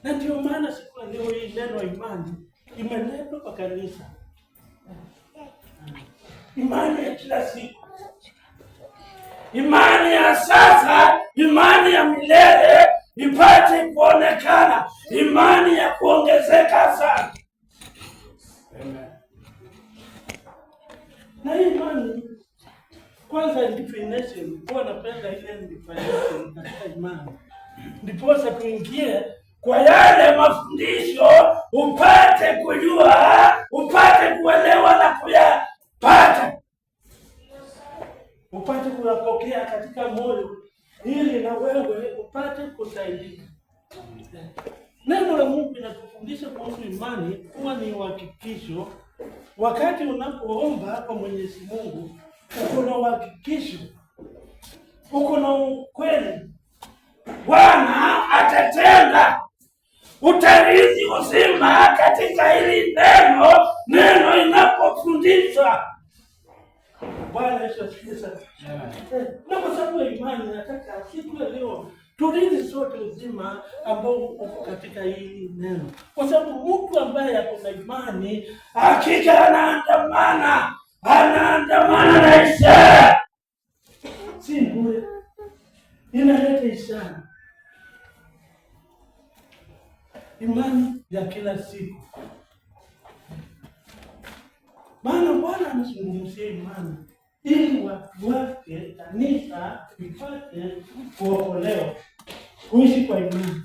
Na ndio maana siku leo hii neno imani imeletwa kwa kanisa. Imani ya kila siku, imani ya sasa, imani ya milele ipate kuonekana, imani ya kuongezeka sana. Amen. Na hii imani kwanza definition, kwa napenda ile definition katika imani. Ndiposa tuingie kwa yale mafundisho, upate kujua, upate kuelewa na kuyapata, upate kuyapokea katika moyo, ili na wewe upate kusaidika. Neno la Mungu linatufundisha kuhusu imani kuwa ni uhakikisho. Wakati unapoomba kwa Mwenyezi Mungu, uko na uhakikisho, uko na ukweli, Bwana atatenda, utarithi uzima katika hili neno. Neno inapofundishwa, Bwana Yesu asifiwe sana. Na kwa sababu ya imani, nataka siku ya leo turithi sote uzima ambao uko katika hili neno, kwa sababu mtu ambaye ako na imani hakika anaandamana na ishara. Si bure, inaleta ishara. Imani ya kila siku, maana Bwana anazungumzia imani ili watu wake, kanisa ipate kuokolewa, kuishi kwa imani.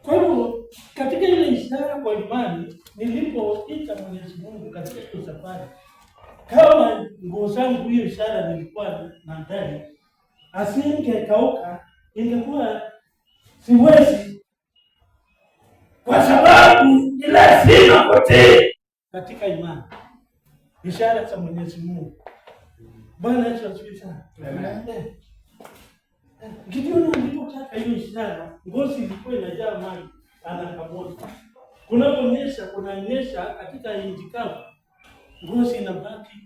Kwa hivyo katika ile ishara kwa imani, nilipoita Mwenyezi Mungu katika safari, kama nguo zangu hiyo ishara nilikuwa na ndani asingekauka, ingekuwa siwezi, kwa sababu ile sina kote katika imani, ishara za Mwenyezi Mungu. Bwana Yesu asifiwe sana. Gideoni alipotaka hiyo ishara, ngozi ilikuwa inajaa maji, anakamua. Kunanyesha katika nchi kavu, ngozi inabaki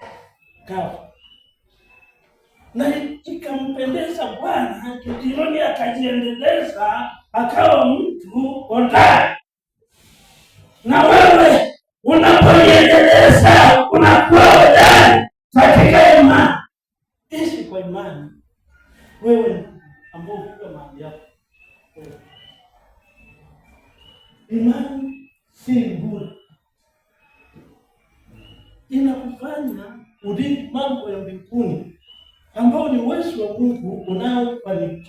kavu. Na ikampendeza Bwana, Gideoni akajiendeleza, akawa mtu hodari. Na wewe unapojiendeleza unakuwa hodari katika imani. Ishi kwa imani, wewe ambao uko mahali yako. Imani si bure, inakufanya urithi mambo ya mbinguni ambao ni uwezo wa Mungu unaofanikiwa.